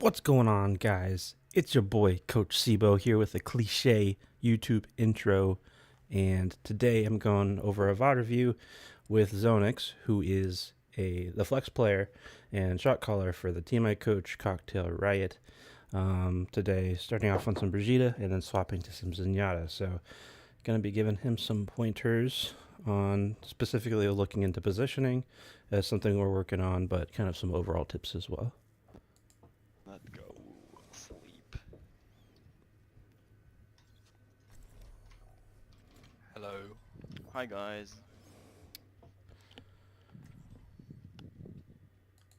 What's going on, guys? It's your boy, Coach Sibo, here with a cliche YouTube intro. And today I'm going over a VOD review with Zoenix, who is the flex player and shot caller for the team I coach, Cocktail Riot. Today, starting off on some Brigitte and then swapping to some Zenyatta. So, going to be giving him some pointers on specifically looking into positioning as something we're working on, but kind of some overall tips as well. Let's go sleep. Hello. Hi guys.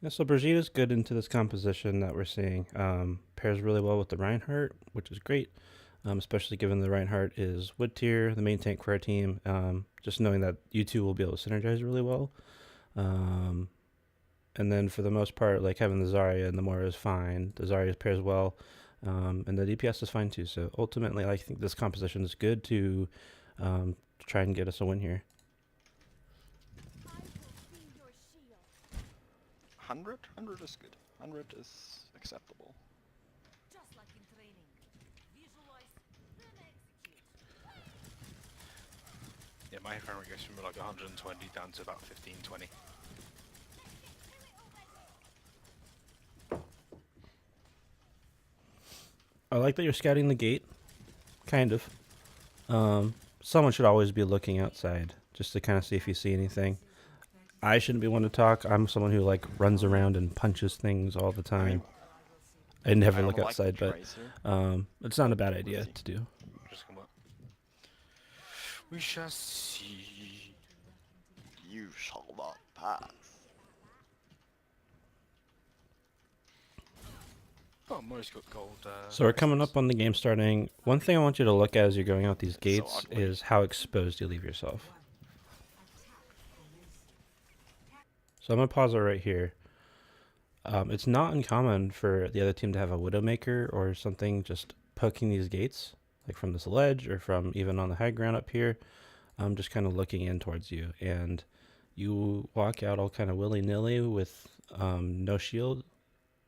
Yeah, so Brigitte is good into this composition that we're seeing. Pairs really well with the Reinhardt, which is great, especially given the Reinhardt is wood tier, the main tank for our team. Just knowing that you two will be able to synergize really well. And then for the most part, like having the Zarya and the Moira is fine. The Zarya pairs well, and the DPS is fine too. So ultimately, I think this composition is good to try and get us a win here. 100 is good. 100 is acceptable. Just like in training. Visualize, then execute. Yeah, my frame rate goes from like 120 down to about 15, 20. I like that you're scouting the gate, kind of. Someone should always be looking outside just to kind of see if you see anything. I shouldn't be one to talk. I'm someone who like runs around and punches things all the time. I never look outside, but it's not a bad idea to do. Just come up. We shall see. You shall not pass. Oh, Moira's got gold. So we're coming up on the game starting. One thing I want you to look at as you're going out these gates is how exposed you leave yourself. So I'm going to pause it right here. It's not uncommon for the other team to have a Widowmaker or something just poking these gates, like from this ledge or from even on the high ground up here. Just kind of looking in towards you. And you walk out all kind of willy-nilly with no shield.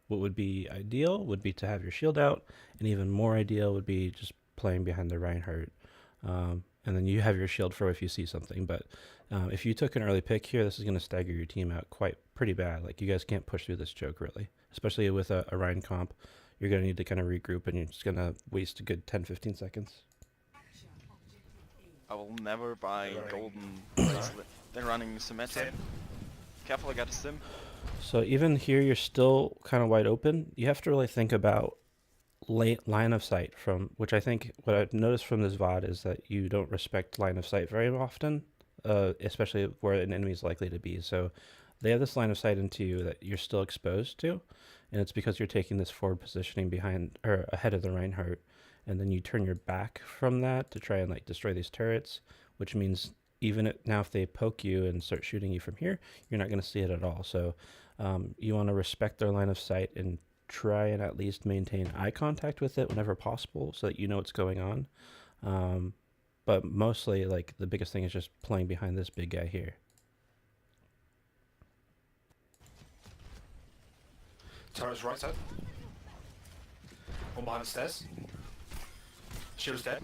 What would be ideal would be to have your shield out, and even more ideal would be just playing behind the Reinhardt. And then you have your shield for if you see something. But if you took an early pick here, this is going to stagger your team out pretty bad. Like, you guys can't push through this choke, really. Especially with a Rein comp. You're going to need to kind of regroup, and you're just going to waste a good 10-15 seconds. I will never buy golden bracelet. They're running Symmetric. Careful, I got a sim. So even here, you're still kind of wide open. You have to really think about line of sight, from which I think what I've noticed from this VOD is that you don't respect line of sight very often, especially where an enemy is likely to be. So they have this line of sight into you that you're still exposed to, and it's because you're taking this forward positioning behind or ahead of the Reinhardt, and then you turn your back from that to try and like destroy these turrets, which means even now if they poke you and start shooting you from here, you're not going to see it at all. So you want to respect their line of sight and try and at least maintain eye contact with it whenever possible so that you know what's going on. But mostly, like, the biggest thing is just playing behind this big guy here. Turret's right side. One behind the stairs. Shield's dead.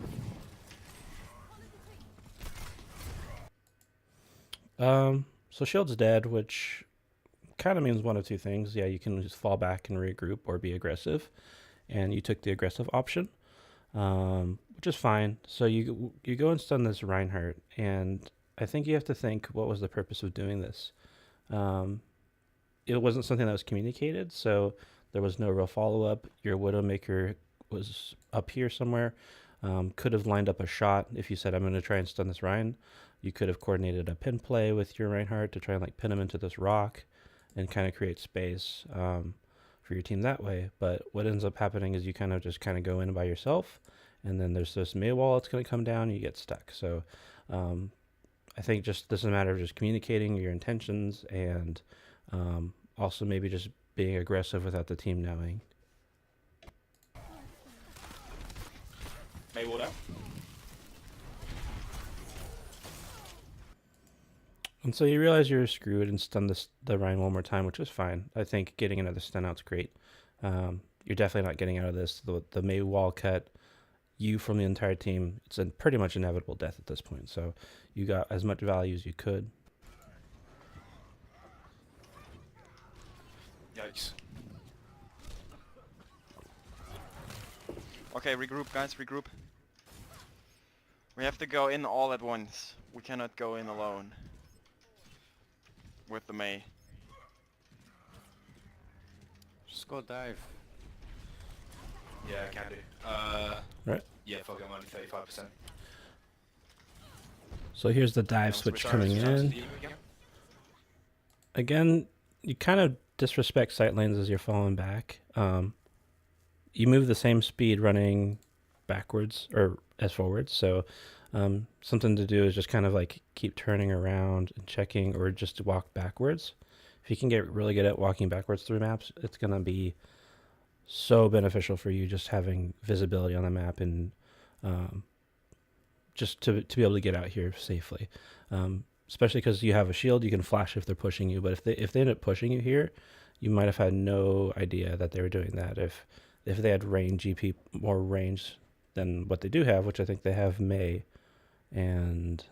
So shield's dead, which kind of means one of two things. Yeah, you can just fall back and regroup or be aggressive, and you took the aggressive option, which is fine. So you go and stun this Reinhardt, and I think you have to think, what was the purpose of doing this? It wasn't something that was communicated, so there was no real follow-up. Your Widowmaker was up here somewhere. Could have lined up a shot if you said, I'm going to try and stun this Rein. You could have coordinated a pin play with your Reinhardt to try and like pin him into this rock and kind of create space for your team that way. But what ends up happening is you kind of go in by yourself, and then there's this May wall that's going to come down and you get stuck. So I think just this is a matter of just communicating your intentions and also maybe just being aggressive without the team knowing. May wall down. And so you realize you're screwed and stun the Rein one more time, which is fine. I think getting another stun out's great. you're definitely not getting out of this. The Mei wall cut you from the entire team. It's a pretty much inevitable death at this point. So you got as much value as you could. Yikes. Okay, regroup, guys, regroup. We have to go in all at once. We cannot go in alone. With the Mei. Just go dive. Yeah, can do. Right. Yeah, fuck it, I'm only 35%. So here's the dive Yeah, switch switch coming Switch out to in. the Eve again. Again, you kind of disrespect sight lanes as you're falling back. You move the same speed running backwards or as forwards. So something to do is just kind of like keep turning around and checking, or just walk backwards. If you can get really good at walking backwards through maps, it's going to be so beneficial for you, just having visibility on the map and just to be able to get out here safely. Especially because you have a shield, you can flash if they're pushing you. But if they end up pushing you here, you might have had no idea that they were doing that. If they had range, GP more range than what they do have, which I think they have Mei, and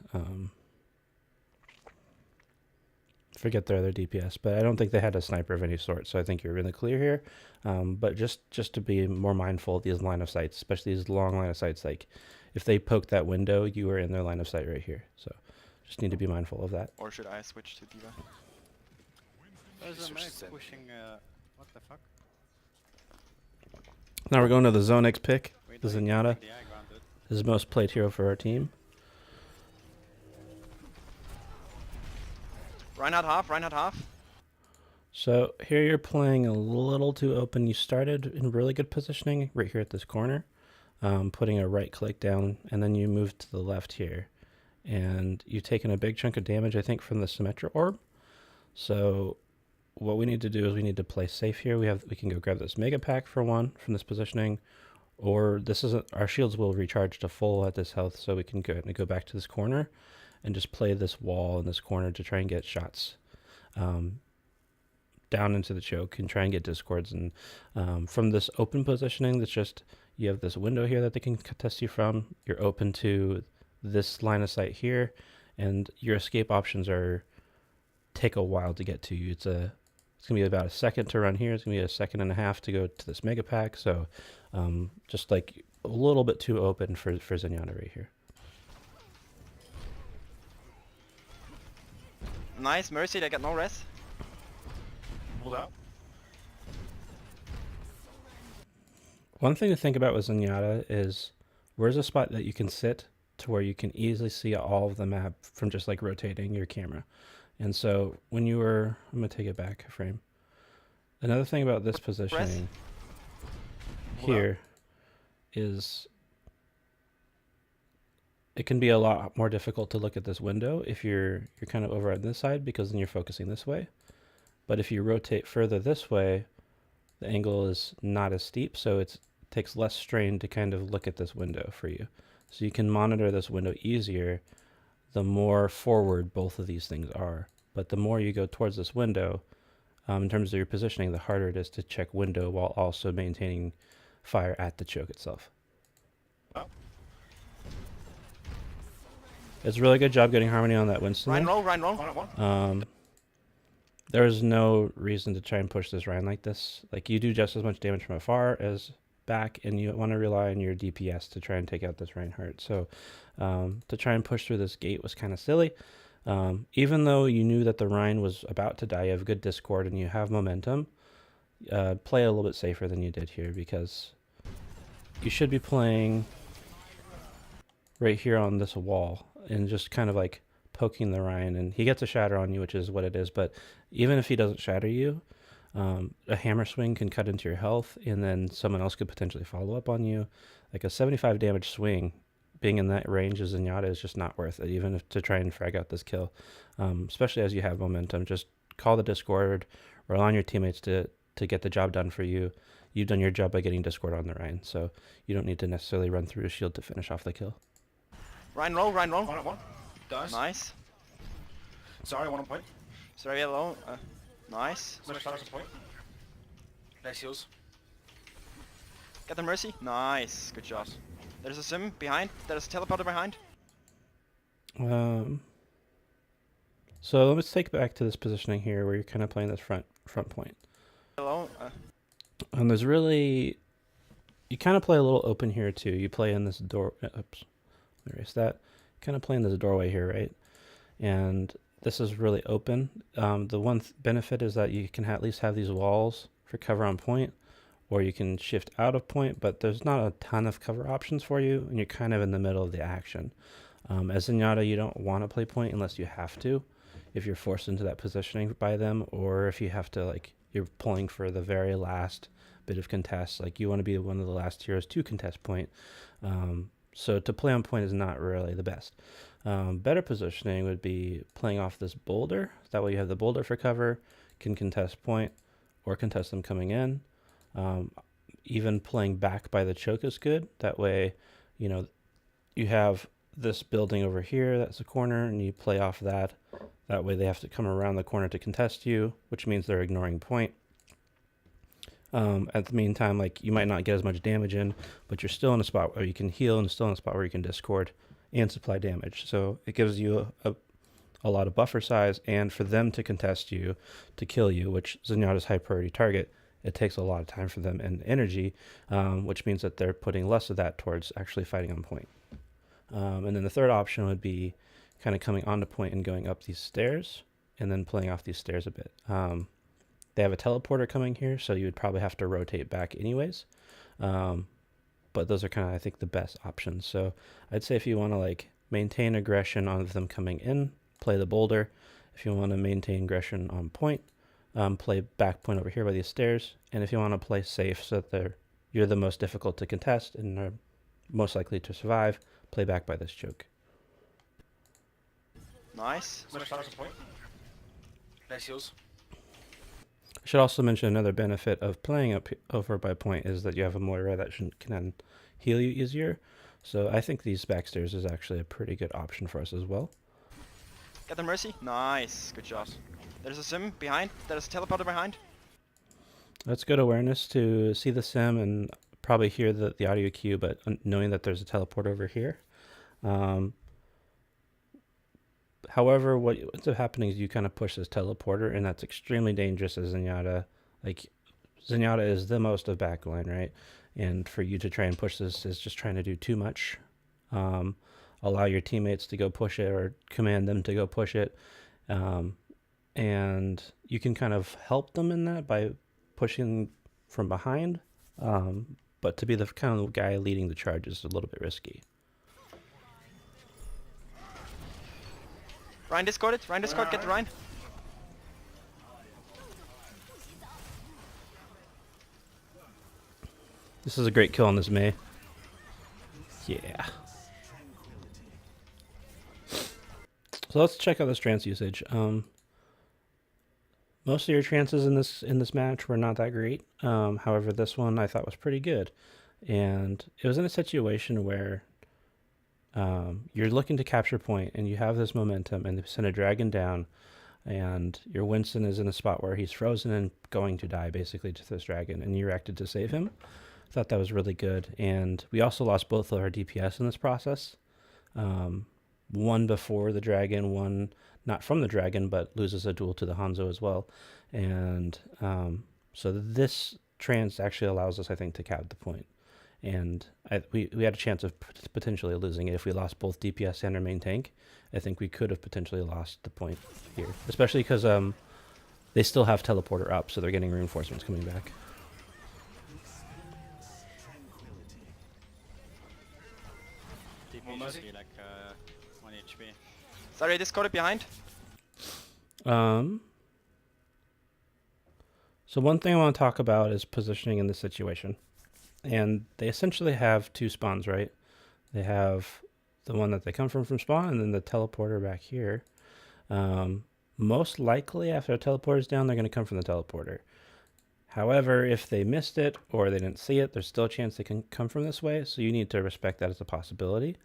forget their other DPS, but I don't think they had a sniper of any sort. So I think you're in the clear here. But just to be more mindful of these line of sights, especially these long line of sights, like if they poke that window, you are in their line of sight right here. So just need to be mindful of that. Or should I switch to Diva? There's a Switch mech to Zen. pushing, what the fuck? Now we're going to the Zoenix pick, Wait, the no, you Zenyatta. take the eye ground, dude. This is the most played hero for our team. Reinhardt half, Reinhardt half. So here you're playing a little too open. You started in really good positioning right here at this corner, putting a right click down, and then you moved to the left here. And you've taken a big chunk of damage, I think, from the Symmetra orb. So what we need to do is we need to play safe here. We can go grab this Mega Pack for one from this positioning, or this isn't, our shields will recharge to full at this health, so we can go back to this corner and just play this wall in this corner to try and get shots down into the choke and try and get discords. And from this open positioning, that's just, you have this window here that they can contest you from. You're open to this line of sight here, and your escape options take a while to get to you. It's gonna be about a second to run here. It's gonna be a second and a half to go to this Mega Pack. So just like a little bit too open for Zenyatta right here. Nice, Mercy, they got no res. Pulled out. One thing to think about with Zenyatta is where's a spot that you can sit to where you can easily see all of the map from just like rotating your camera. And so when you were, I'm going to take it back a frame. Another thing about this positioning here is it can be a lot more difficult to look at this window if you're kind of over on this side, because then you're focusing this way. But if you rotate further this way, the angle is not as steep, so it takes less strain to kind of look at this window for you. So you can monitor this window easier the more forward both of these things are. But the more you go towards this window, in terms of your positioning, the harder it is to check window while also maintaining fire at the choke itself. Oh. It's a really good job getting Harmony on that Winston. Ryan roll, Ryan roll. 1-on-1. There's no reason to try and push this Ryan like this. Like, you do just as much damage from afar as back, and you want to rely on your DPS to try and take out this Reinhardt. So to try and push through this gate was kind of silly. Even though you knew that the Rhine was about to die, you have good discord and you have momentum, play a little bit safer than you did here, because you should be playing right here on this wall and just kind of like poking the Rhine, and he gets a shatter on you, which is what it is. But even if he doesn't shatter you, a hammer swing can cut into your health, and then someone else could potentially follow up on you. Like a 75 damage swing, being in that range as Zenyatta is just not worth it, even if, to try and frag out this kill. Especially as you have momentum, just call the discord, rely on your teammates to get the job done for you. You've done your job by getting discord on the Rhine, so you don't need to necessarily run through a shield to finish off the kill. Ryan roll, Ryan roll. 1-on-1. Dies. Nice. Sorry, 1 on point. Sorry, low. Nice. Switch stars on point. Nice heals. Get the Mercy. Nice. Good job. There's a sim behind. There's a teleporter behind. So let's take back to this positioning here where you're kind of playing this front point. Hello. And there's really, you kind of play a little open here too. You play in this door. Oops, erase that. Kind of play in this doorway here, right? And this is really open. The one benefit is that you can at least have these walls for cover on point, or you can shift out of point, but there's not a ton of cover options for you, and you're kind of in the middle of the action. As Zenyatta, you don't want to play point unless you have to, if you're forced into that positioning by them, or if you have to, like, you're pulling for the very last bit of contest, like you want to be one of the last heroes to contest point. So to play on point is not really the best. Better positioning would be playing off this boulder. That way you have the boulder for cover, can contest point, or contest them coming in. Even playing back by the choke is good. That way, you know, you have this building over here, that's a corner, and you play off that. That way they have to come around the corner to contest you, which means they're ignoring point. At the meantime, like, you might not get as much damage in, but you're still in a spot where you can heal and still in a spot where you can discord and supply damage. So it gives you a lot of buffer size, and for them to contest you, to kill you, which Zenyatta's high priority target, it takes a lot of time for them and energy, which means that they're putting less of that towards actually fighting on point. And then the third option would be kind of coming onto point and going up these stairs, and then playing off these stairs a bit. They have a teleporter coming here, so you would probably have to rotate back anyways. But those are kind of, I think, the best options. So I'd say if you want to, like, maintain aggression on them coming in, play the boulder. If you want to maintain aggression on point, play back point over here by these stairs. And if you want to play safe so that you're the most difficult to contest and are most likely to survive, play back by this choke. Nice. Much damage on point. Nice heals. I should also mention another benefit of playing up over by point is that you have a Moira that can heal you easier. So I think these backstairs is actually a pretty good option for us as well. Get the Mercy. Nice. Good job. There's a sim behind. There's a teleporter behind. That's good awareness to see the sim and probably hear the audio cue, but knowing that there's a teleport over here. However, what ends up happening is you kind of push this teleporter, and that's extremely dangerous as Zenyatta. Like, Zenyatta is the most of backline, right? And for you to try and push this is just trying to do too much. Allow your teammates to go push it, or command them to go push it. And you can kind of help them in that by pushing from behind. But to be the kind of guy leading the charge is a little bit risky. Ryan discorded. Ryan discord. Get the Ryan. This is a great kill on this Mei. Yeah. So let's check out this trance usage. Most of your trances in this match were not that great. However, this one I thought was pretty good, and it was in a situation where you're looking to capture point, and you have this momentum, and they send a dragon down, and your Winston is in a spot where he's frozen and going to die basically to this dragon, and you reacted to save him. I thought that was really good, and we also lost both of our DPS in this process. One before the dragon, one not from the dragon, but loses a duel to the Hanzo as well. And so this trance actually allows us, I think, to cap the point. And we had a chance of potentially losing it if we lost both DPS and our main tank. I think we could have potentially lost the point here, especially because they still have teleporter up, so they're getting reinforcements coming back. TP should be like 1 HP. Sorry, discorded behind. So one thing I want to talk about is positioning in this situation. And they essentially have two spawns, right? They have the one that they come from spawn, and then the teleporter back here. Most likely, after a teleporter is down, they're going to come from the teleporter. However, if they missed it or they didn't see it, there's still a chance they can come from this way. So you need to respect that as a possibility.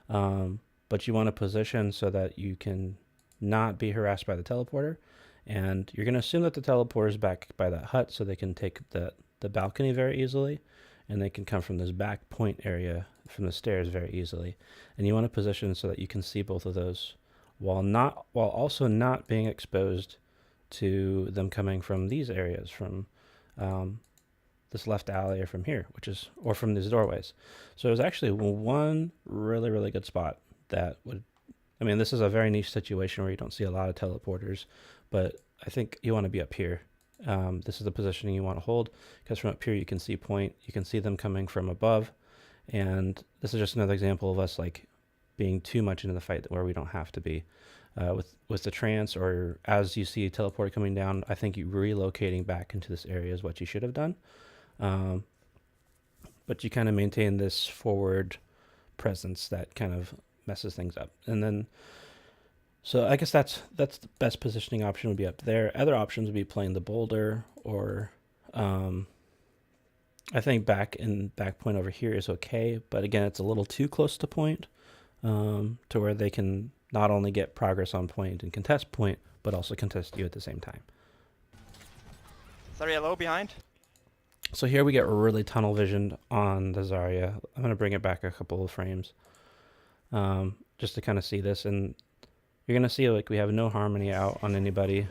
But you want to position so that you can not be harassed by the teleporter. And you're going to assume that the teleporter is back by that hut so they can take the balcony very easily. and they can come from this back point area from the stairs very easily. And you want to position so that you can see both of those while also not being exposed to them coming from these areas, from this left alley or from here, or from these doorways. So there's actually one really, really good spot that would, I mean, this is a very niche situation where you don't see a lot of teleporters, but I think you want to be up here. This is the positioning you want to hold, because from up here you can see point, you can see them coming from above, and this is just another example of us like being too much into the fight where we don't have to be. With the trance, or as you see teleport coming down, I think you relocating back into this area is what you should have done. But you kind of maintain this forward presence that kind of messes things up. And then, so I guess that's the best positioning option would be up there. Other options would be playing the boulder, or I think back point over here is okay, but again, it's a little too close to point, to where they can not only get progress on point and contest point, but also contest you at the same time. Zarya low behind. So here we get really tunnel visioned on the Zarya. I'm going to bring it back a couple of frames, just to kind of see this. And you're going to see like we have no harmony out on anybody.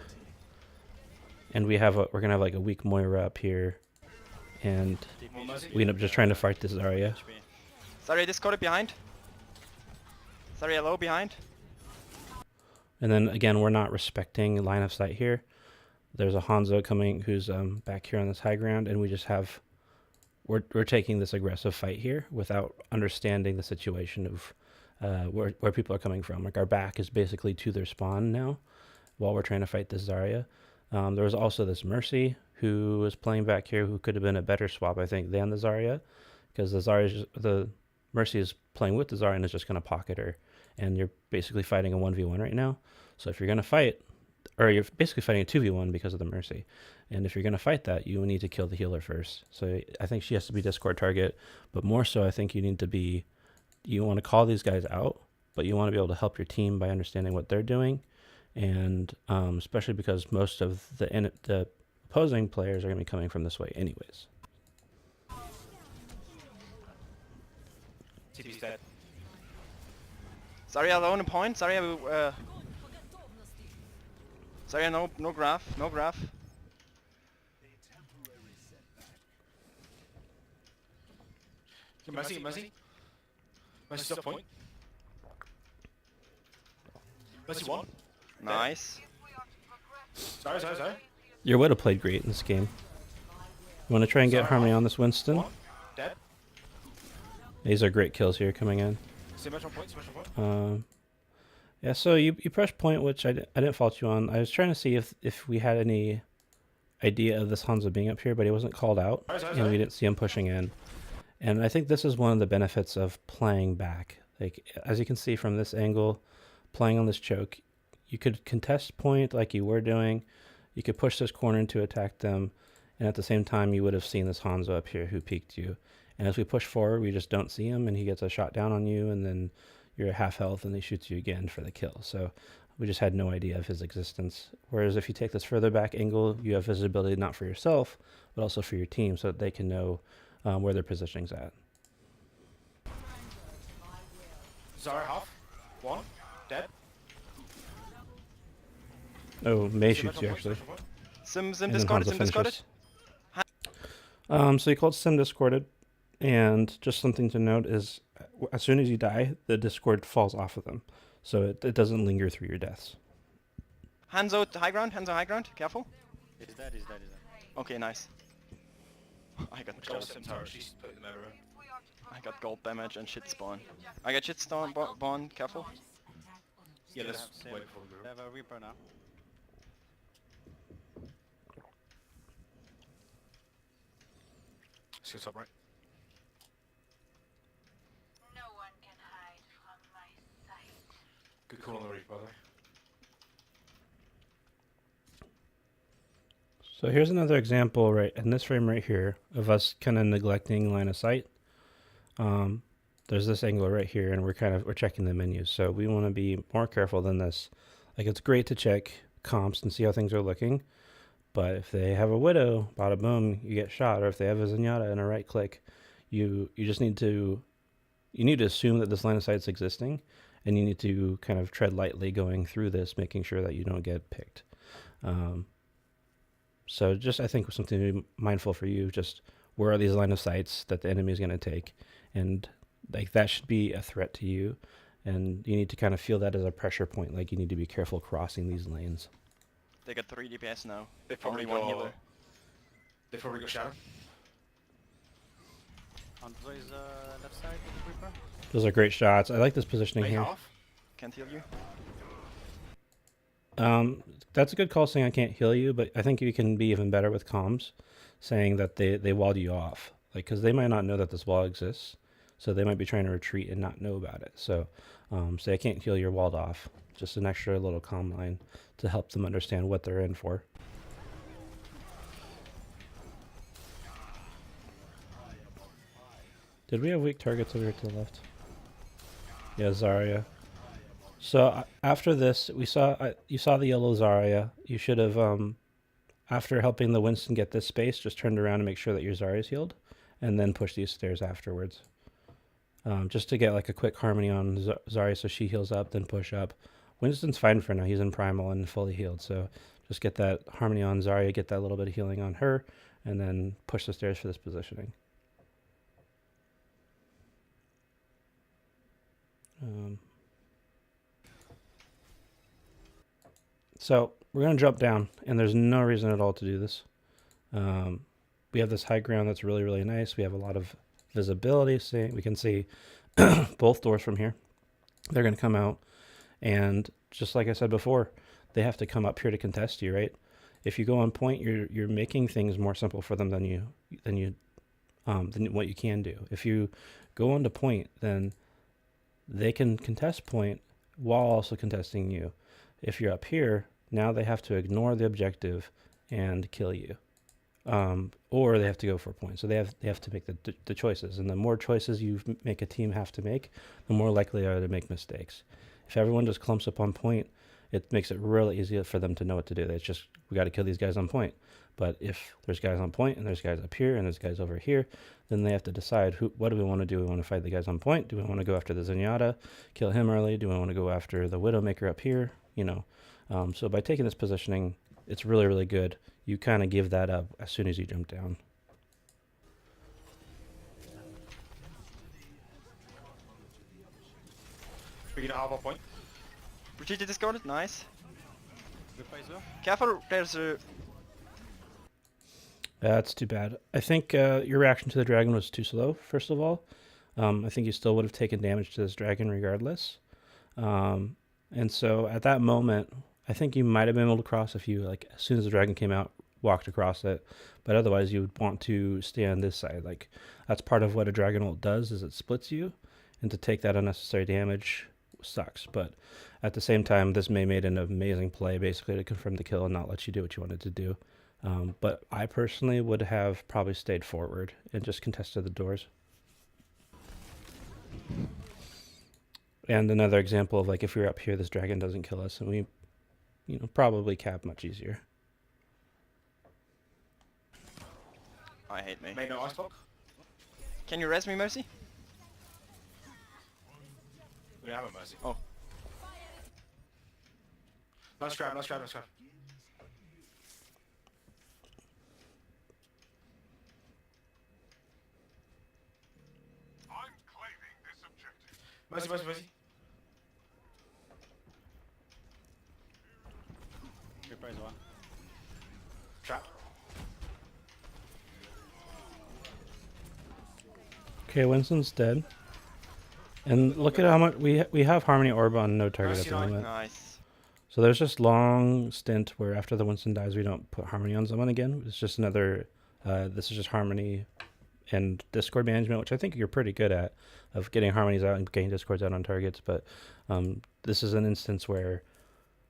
And we're going to have like a weak Moira up here. And we end up just trying to fight this Zarya. Zarya discorded behind. Zarya low behind. And then again, we're not respecting line of sight here. There's a Hanzo coming who's back here on this high ground, and we just have, we're taking this aggressive fight here without understanding the situation of where people are coming from. Like our back is basically to their spawn now while we're trying to fight this Zarya. There was also this Mercy who was playing back here, who could have been a better swap, I think, than the Zarya, because the Mercy is playing with the Zarya and is just going to pocket her, and you're basically fighting a 1v1 right now. So if you're going to fight, or you're basically fighting a 2v1 because of the Mercy, and if you're going to fight that, you need to kill the healer first. So I think she has to be Discord target, but more so I think you want to call these guys out, but you want to be able to help your team by understanding what they're doing, and especially because most of the opposing players are going to be coming from this way anyways. TP's dead. Zarya alone in point. Zarya, no graph, no graph. Mercy. Mercy's off point. Mercy one. Nice. Sorry. Your Widow played great in this game. You want to try and get harmony on this Winston? One. Dead. These are great kills here coming in. Symmetry on point. Yeah, so you pressed point, which I didn't fault you on. I was trying to see if we had any idea of this Hanzo being up here, but he wasn't called out, and we didn't see him pushing in. And I think this is one of the benefits of playing back. Like, as you can see from this angle, playing on this choke, you could contest point like you were doing. You could push this corner to attack them, and at the same time, you would have seen this Hanzo up here who peeked you. And as we push forward, we just don't see him, and he gets a shot down on you, and then you're at half health, and he shoots you again for the kill. So we just had no idea of his existence. Whereas if you take this further back angle, you have visibility not for yourself, but also for your team, so that they can know where their positioning's at. Zarya half. One. Dead. Oh, Mei shoots you actually. Sim And then discorded, Hanzo sim discorded. finishes. So you called Sim discorded, and just something to note is as soon as you die, the discord falls off of them, so it doesn't linger through your deaths. Hanzo high ground, careful. He's dead. Okay, nice. I got gold. She's putting them everywhere. I got gold damage and shit spawn. I got shit spawn, careful. Yeah, let's Same. wait before we They go. have a Reaper now. Let's go top right. No one can hide from my sight. Good call on the reef, by the way. So here's another example right in this frame right here of us kind of neglecting line of sight. There's this angle right here, and we're checking the menus, so we want to be more careful than this. Like, it's great to check comps and see how things are looking, but if they have a Widow, bada boom, you get shot, or if they have a Zenyatta and a right click, You just need to assume that this line of sight is existing, and you need to kind of tread lightly going through this, making sure that you don't get picked. So just I think something to be mindful for you, just where are these line of sights that the enemy is going to take, and like that should be a threat to you, and you need to kind of feel that as a pressure point. Like you need to be careful crossing these lanes. They got 3 DPS now. They probably Only one got. healer. They probably got Shadow. Andre is left side with the Reaper. Those are great shots. I like this positioning They here. half. Can't heal you. That's a good call saying I can't heal you, but I think you can be even better with comms, saying that they walled you off, like because they might not know that this wall exists, so they might be trying to retreat and not know about it. So say I can't heal, you're walled off. Just an extra little comm line to help them understand what they're in for. Did we have weak targets over here to the left? Yeah, Zarya. So after this, we saw you saw the yellow Zarya. You should have, after helping the Winston get this space, just turned around and make sure that your Zarya's healed, and then push these stairs afterwards. Just to get like a quick harmony on Zarya, so she heals up, then push up. Winston's fine for now. He's in primal and fully healed. So just get that harmony on Zarya, get that little bit of healing on her, and then push the stairs for this positioning. So we're going to jump down, and there's no reason at all to do this. We have this high ground that's really, really nice. We have a lot of visibility. We can see both doors from here. They're going to come out, and just like I said before, they have to come up here to contest you, right? If you go on point, you're making things more simple for them than what you can do. If you go on to point, then they can contest point while also contesting you. If you're up here, now they have to ignore the objective and kill you, or they have to go for a point. So they have to make the choices, and the more choices you make a team have to make, the more likely they are to make mistakes. If everyone just clumps up on point, it makes it really easy for them to know what to do. It's just, we got to kill these guys on point. But if there's guys on point and there's guys up here and there's guys over here, then they have to decide what do we want to do? We want to fight the guys on point? Do we want to go after the Zenyatta, kill him early? Do we want to go after the Widowmaker up here? You know, so by taking this positioning, it's really, really good. You kind of give that up as soon as you jump down. We get a half off point. Retreated discarded. Nice. Reaper is low. Careful. There's a. That's too bad. I think your reaction to the dragon was too slow, first of all. I think you still would have taken damage to this dragon regardless. And so at that moment, I think you might have been able to cross if you, like, as soon as the dragon came out, walked across it. But otherwise, you would want to stay on this side. Like, that's part of what a dragon ult does, is it splits you. And to take that unnecessary damage sucks. But at the same time, this May made an amazing play, basically, to confirm the kill and not let you do what you wanted to do. But I personally would have probably stayed forward and just contested the doors. And another example of, like, if we were up here, this dragon doesn't kill us, and we, you know, probably cap much easier. I hate me. May no ice block. Can you res me, Mercy? We don't have a mercy. Oh. Nice grab, nice grab, nice grab. Mercy, mercy, mercy. Reaper is one. Trap. Okay, Winston's dead. And look at how much we have Harmony Orb on no target at the moment. Nice. So there's just long stint where after the Winston dies, we don't put Harmony on someone again. It's just another. This is just Harmony and Discord management, which I think you're pretty good at, of getting Harmonies out and getting Discords out on targets. But this is an instance where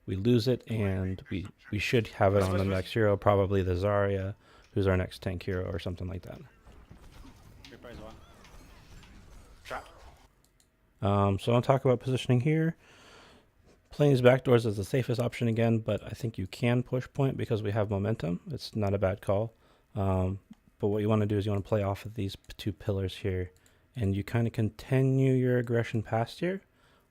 we lose it, and we should have it on the next hero, probably the Zarya, who's our next tank hero or something like that. Reaper is one. Trap. So I'll talk about positioning here. Playing these backdoors is the safest option again, but I think you can push point because we have momentum. It's not a bad call. but what you want to do is you want to play off of these two pillars here, and you kind of continue your aggression past here,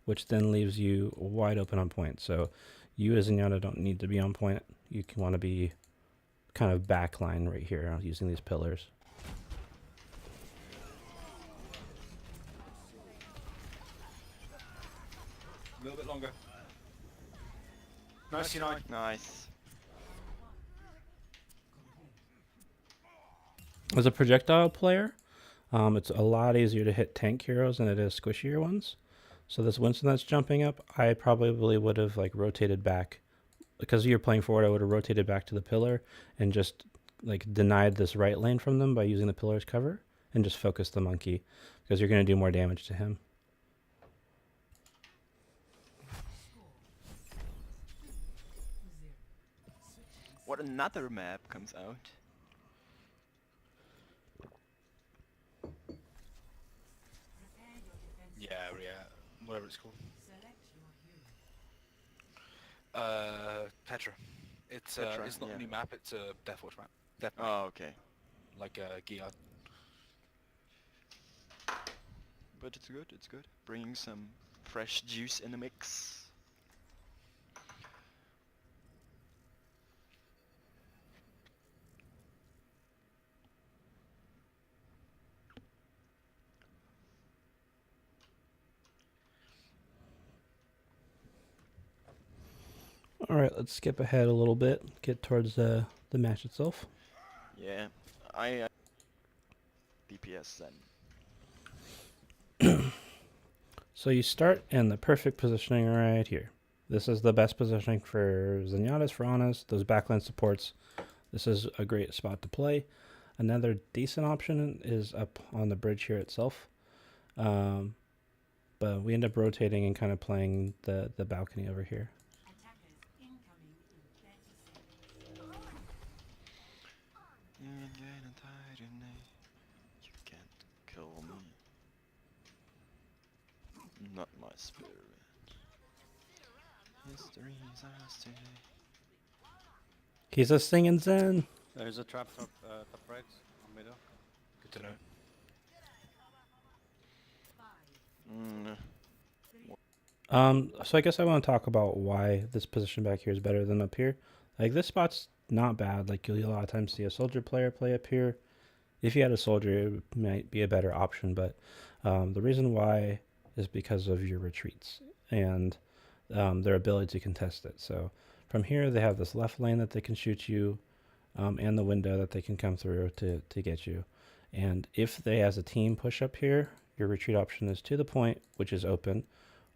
which then leaves you wide open on point. So you as Zenyatta don't need to be on point. You can want to be kind of backline right here using these pillars. A little bit longer. 99. Nice. As a projectile player, it's a lot easier to hit tank heroes than it is squishier ones. So this Winston that's jumping up, I probably would have like rotated back. Because you're playing forward, I would have rotated back to the pillar and just like denied this right lane from them by using the pillar as cover and just focus the monkey because you're going to do more damage to him. What another map comes out? Yeah, whatever it's called. Petra. It's Petra, it's not yeah. a new map. It's a Deathwatch map. Death map, Oh, okay. like Gear. But it's good, it's good. Bringing some fresh juice in the mix. All right, let's skip ahead a little bit, get towards the match itself. Yeah, I DPS then. So you start in the perfect positioning right here. This is the best positioning for Zenyatta's, for Ana's, those backline supports. This is a great spot to play. Another decent option is up on the bridge here itself. But we end up rotating and kind of playing the balcony over here. You can't kill me. Not my spirit. History is ours today. He's a singing Zen. There's a trap top right on middle. Good to know. So I guess I want to talk about why this position back here is better than up here. Like this spot's not bad. Like you'll a lot of times see a soldier player play up here. If you had a soldier, it might be a better option. But the reason why is because of your retreats and their ability to contest it. So from here, they have this left lane that they can shoot you and the window that they can come through to get you. And if they, as a team, push up here, your retreat option is to the point, which is open,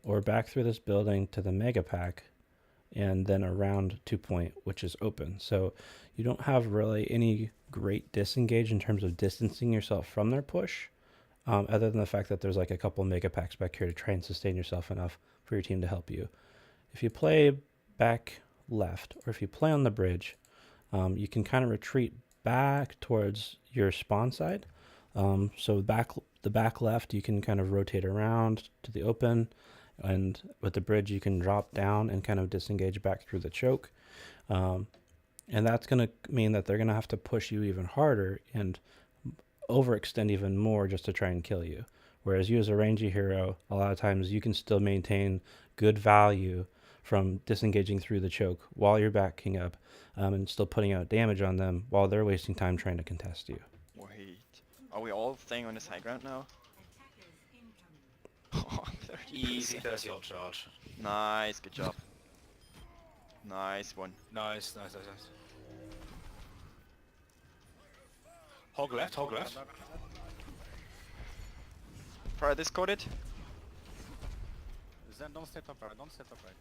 or back through this building to the mega pack, and then around 2 point, which is open. So you don't have really any great disengage in terms of distancing yourself from their push, other than the fact that there's like a couple mega packs back here to try and sustain yourself enough for your team to help you. If you play back left, or if you play on the bridge, you can kind of retreat back towards your spawn side. So the back left, you can kind of rotate around to the open, and with the bridge, you can drop down and kind of disengage back through the choke. And that's going to mean that they're going to have to push you even harder and overextend even more just to try and kill you. Whereas you as a rangy hero, a lot of times you can still maintain good value from disengaging through the choke while you're backing up and still putting out damage on them while they're wasting time trying to contest you. Wait, are we all staying on this high ground now? Oh, 30%. Easy 30 ult charge. Nice, good job. Nice one. Nice. Hog left. Fire discorded. Zen, don't stay top right, don't stay top right.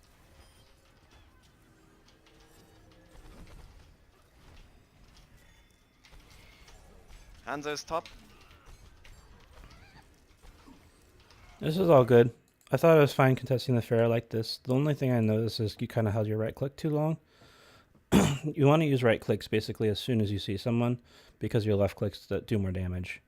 Hanzo is top. This is all good. I thought it was fine contesting the fair like this. The only thing I noticed is you kind of held your right click too long. You want to use right clicks basically as soon as you see someone because your left clicks that do more damage.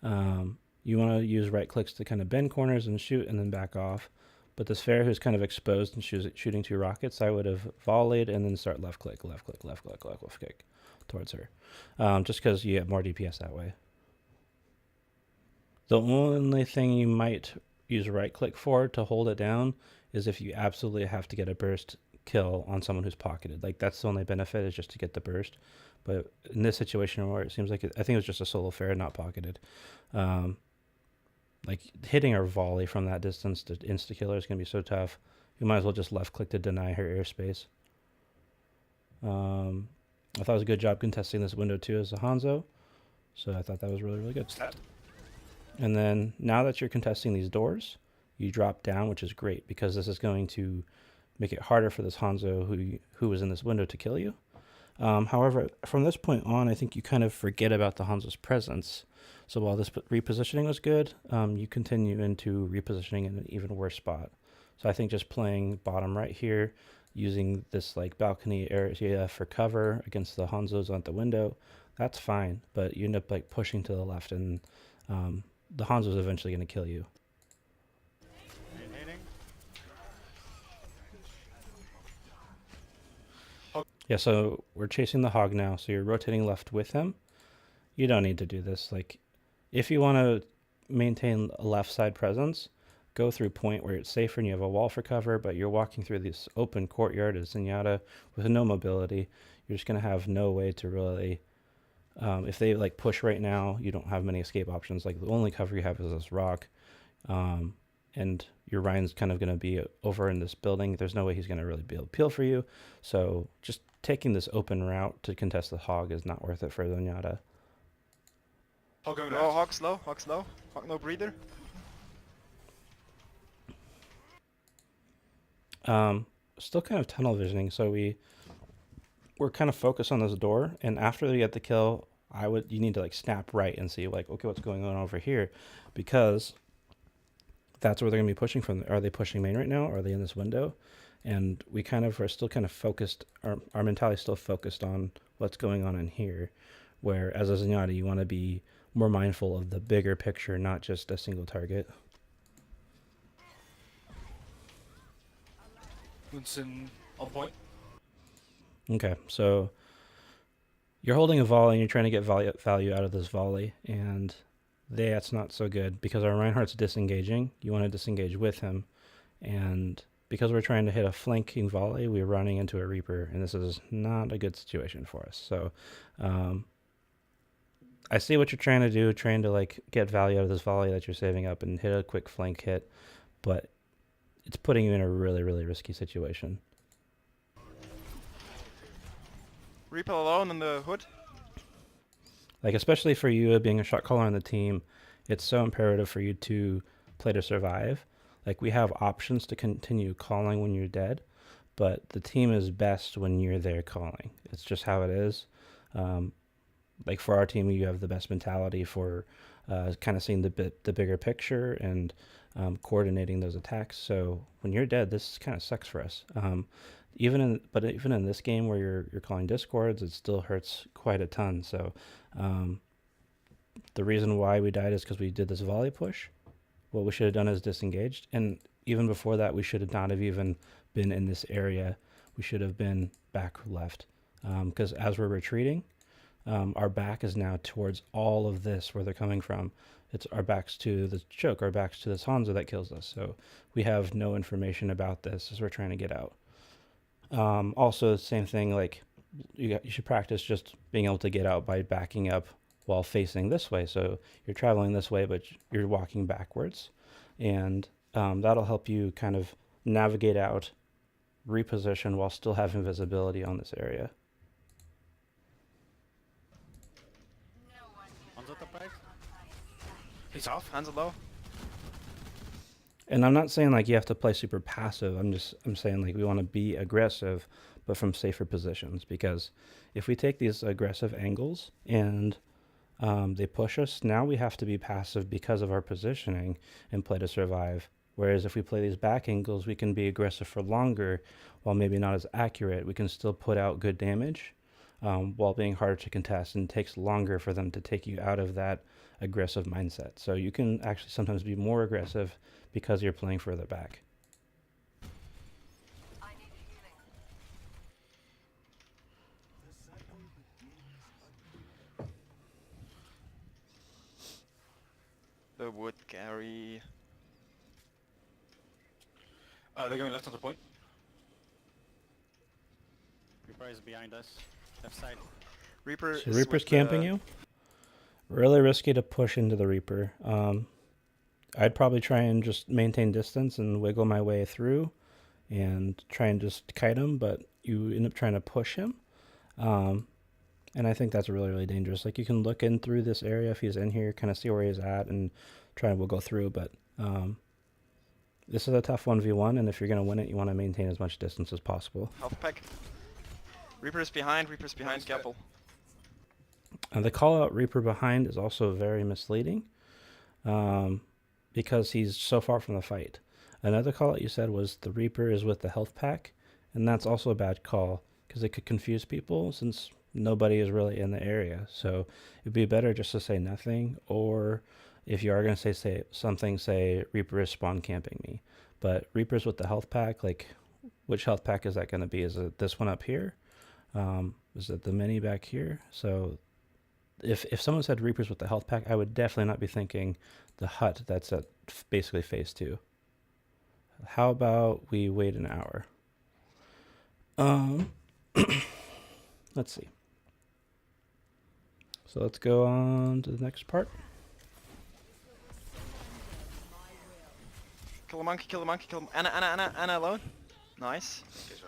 You want to use right clicks to kind of bend corners and shoot and then back off. But this fair who's kind of exposed and shooting 2 rockets, I would have volleyed and then start left click. towards her, just because you get more DPS that way. The only thing you might use right click for to hold it down is if you absolutely have to get a burst kill on someone who's pocketed. Like that's the only benefit, is just to get the burst. But in this situation where it seems like I think it was just a solo fair, not pocketed. Like hitting her volley from that distance to insta killer is gonna be so tough. You might as well just left click to deny her airspace. I thought it was a good job contesting this window too as a Hanzo. So I thought that was really, really good. And then now that you're contesting these doors, you drop down, which is great because this is going to make it harder for this Hanzo who was in this window to kill you. However, from this point on, I think you kind of forget about the Hanzo's presence. So while this repositioning was good, you continue into repositioning in an even worse spot. So I think just playing bottom right here, using this like balcony area for cover against the Hanzos at the window, that's fine. But you end up like pushing to the left, and the Hanzo's eventually going to kill you. Yeah, so we're chasing the hog now, so you're rotating left with him. You don't need to do this. Like, if you want to maintain a left side presence, go through point where it's safer and you have a wall for cover, but you're walking through this open courtyard as Zenyatta with no mobility. You're just going to have no way to really... if they like push right now, you don't have many escape options. Like the only cover you have is this rock, and your Ryan's kind of going to be over in this building. There's no way he's going to really be able to peel for you. So just taking this open route to contest the hog is not worth it for Zenyatta. Hog go Oh, hog slow, hog slow. Hog no breather. Still kind of tunnel visioning, so we're kind of focused on this door, and after you get the kill, you need to like snap right and see like, okay, what's going on over here, because that's where they're gonna be pushing from. Are they pushing main right now? Or are they in this window? And we kind of are still kind of focused. Our mentality is still focused on what's going on in here. Where as a Zenyatta, you want to be more mindful of the bigger picture, not just a single target. Winston on point. Okay, so you're holding a volley and you're trying to get value out of this volley, and that's not so good because our Reinhardt's disengaging. You want to disengage with him, and because we're trying to hit a flanking volley, we're running into a Reaper, and this is not a good situation for us. So I see what you're trying to do, trying to like get value out of this volley that you're saving up and hit a quick flank hit, but it's putting you in a really, really risky situation. Reaper alone in the hood. Like, especially for you being a shot caller on the team, it's so imperative for you to play to survive. Like, we have options to continue calling when you're dead, but the team is best when you're there calling. It's just how it is. Like, for our team, you have the best mentality for kind of seeing the bigger picture and coordinating those attacks. So when you're dead, this kind of sucks for us. Even in this game where you're calling discords, it still hurts quite a ton. So the reason why we died is because we did this volley push. What we should have done is disengaged, and even before that, we should not have even been in this area. We should have been back left, because as we're retreating, our back is now towards all of this where they're coming from. It's our backs to the choke, our backs to this Hanzo that kills us. So we have no information about this as we're trying to get out. Also, same thing, like you should practice just being able to get out by backing up while facing this way. So you're traveling this way, but you're walking backwards, and that'll help you kind of navigate out, reposition while still having visibility on this area. On the top right. He's off. Hands are low. And I'm not saying like you have to play super passive. I'm saying like we want to be aggressive, but from safer positions, because if we take these aggressive angles and they push us, now we have to be passive because of our positioning and play to survive. Whereas if we play these back angles, we can be aggressive for longer while maybe not as accurate. We can still put out good damage while being harder to contest, and it takes longer for them to take you out of that aggressive mindset. So you can actually sometimes be more aggressive because you're playing further back. would carry. They're going left on the point. Reaper is behind us. Left side. Reaper So is Reaper's with camping the- you? Really risky to push into the Reaper. I'd probably try and just maintain distance and wiggle my way through and try and just kite him, but you end up trying to push him. And I think that's really, really dangerous. Like, you can look in through this area if he's in here, kind of see where he's at and try and wiggle through, but this is a tough 1v1, and if you're going to win it, you want to maintain as much distance as possible. Health pack. Reaper's behind, careful. The call out Reaper behind is also very misleading because he's so far from the fight. Another call out you said was the Reaper is with the health pack, and that's also a bad call because it could confuse people since nobody is really in the area. So it'd be better just to say nothing, or if you are going to say something, say Reaper is spawn camping me. But Reaper's with the health pack, like, which health pack is that going to be? Is it this one up here? Is it the mini back here? So if someone said Reaper's with the health pack, I would definitely not be thinking the hut that's at basically phase 2. How about we wait an hour? Let's see. So let's go on to the next part. Kill the monkey, kill the monkey, kill him. Anna alone. Nice. Okay, so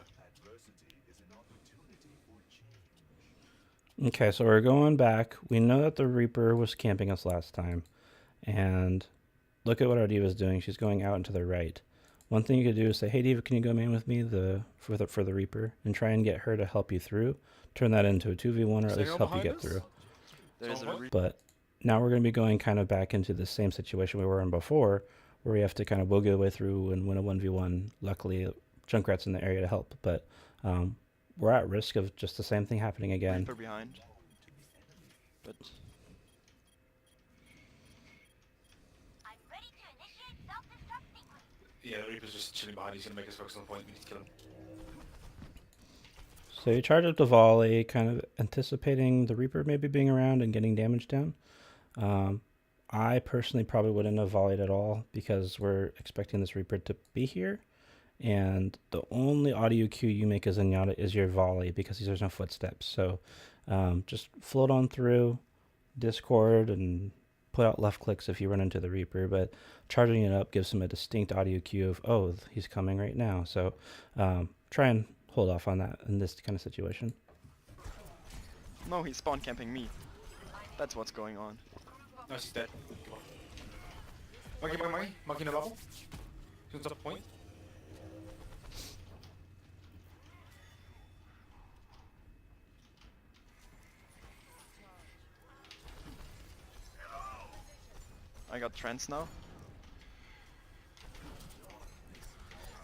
Okay, so we're going back. We know that the Reaper was camping us last time. And look at what our Diva's doing. She's going out and to the right. One thing you could do is say, hey Diva, can you go main with me for the Reaper? And try and get her to help you through. Turn that into a 2v1 or at least help you get through. There's a Reaper. But now we're going to be going kind of back into the same situation we were in before, where we have to kind of wiggle our way through and win a 1v1. Luckily, Junkrat's in the area to help, but we're at risk of just the same thing happening again. Reaper behind. But I'm ready to initiate self-destruct sequence. yeah, the Reaper's just chilling behind. He's gonna make us focus on the point. We need to kill him. So you charge up the volley, kind of anticipating the Reaper maybe being around and getting damage down. I personally probably wouldn't have volleyed at all because we're expecting this Reaper to be here. And the only audio cue you make as Zenyatta is your volley because there's no footsteps. So just float on through Discord and put out left clicks if you run into the Reaper. But charging it up gives him a distinct audio cue of, oh, he's coming right now. So try and hold off on that in this kind of situation. no, he's spawn camping me. That's what's going on. Nice, he's dead. Come on. Monkey in the bubble. He's on top of point. I got trance now.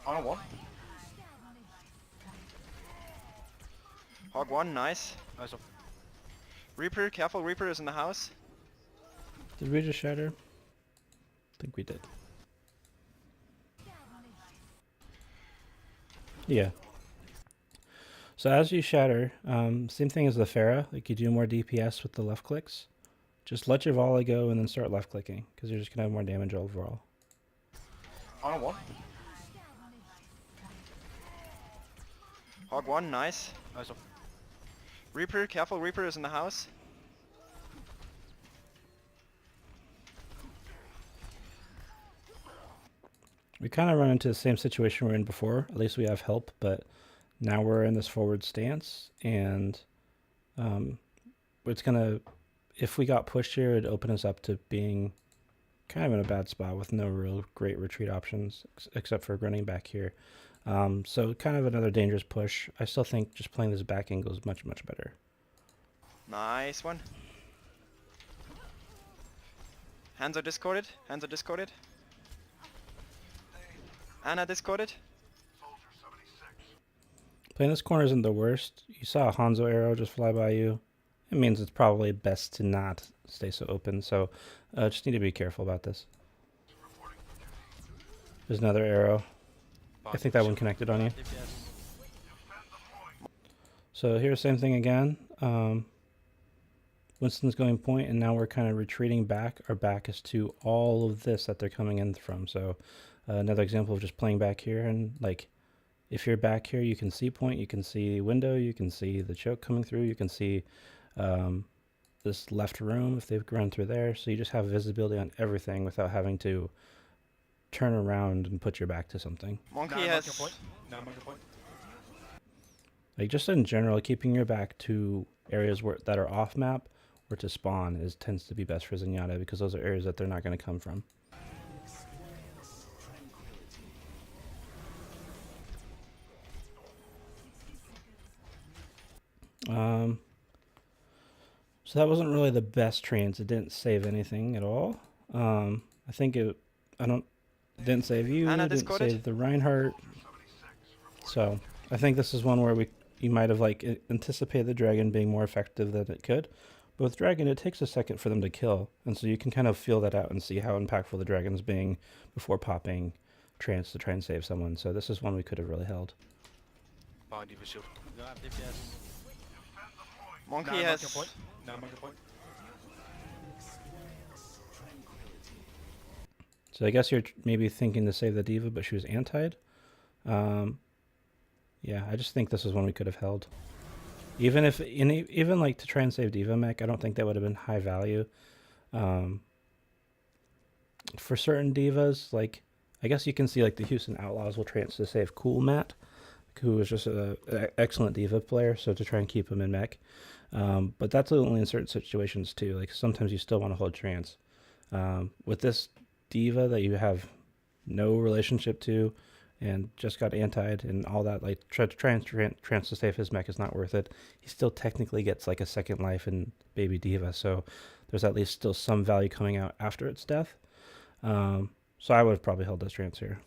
On one. Hog 1, nice. Nice one. Reaper, careful, Reaper is in the house. Did we just shatter? I think we did. Yeah. So as you shatter, same thing as the Pharah, like you do more DPS with the left clicks. Just let your volley go and then start left clicking, because you're just going to have more damage overall. On one. Hog 1, nice. Nice one. Reaper, careful, Reaper is in the house. We kind of run into the same situation we were in before. At least we have help, but now we're in this forward stance, and it's going to, if we got pushed here, it'd open us up to being kind of in a bad spot with no real great retreat options, except for running back here. So kind of another dangerous push. I still think just playing this back angle is much, much better. Nice one. Hands are discorded. Hands are discorded. Anna discorded. Playing this corner isn't the worst. You saw a Hanzo arrow just fly by you. It means it's probably best to not stay so open. So just need to be careful about this. There's another arrow. I think that one connected on you. DPS. So here's the same thing again. Winston's going point, and now we're kind of retreating back. Our back is to all of this that they're coming in from. So another example of just playing back here, and like if you're back here, you can see point, you can see window, you can see the choke coming through, you can see this left room if they've run through there. So you just have visibility on everything without having to turn around and put your back to something. Monkey Now has. marking point. Now marking point. Like just in general, keeping your back to areas that are off map or to spawn tends to be best for Zenyatta, because those are areas that they're not going to come from. So that wasn't really the best trance. It didn't save anything at all. I think it didn't save you, Ana didn't discorded? save the Reinhardt. So I think this is one where you might have like anticipated the dragon being more effective than it could. But with dragon, it takes a second for them to kill, and so you can kind of feel that out and see how impactful the dragon's being before popping trance to try and save someone. So this is one we could have really held. Behind you for shield. Go have DPS. Monkey Now has. marking point. Now marking point. So I guess you're maybe thinking to save the diva, but she was antied. Yeah, I just think this is one we could have held. Even if, even like to try and save diva mech, I don't think that would have been high value. For certain divas, like I guess you can see like the Houston Outlaws will trance to save Cool Matt, who is just an excellent diva player, so to try and keep him in mech. But that's only in certain situations too. Like sometimes you still want to hold trance. With this diva that you have no relationship to and just got antied and all that, like try and trance to save his mech is not worth it. He still technically gets like a second life in baby diva, so there's at least still some value coming out after its death. So I would have probably held this trance here.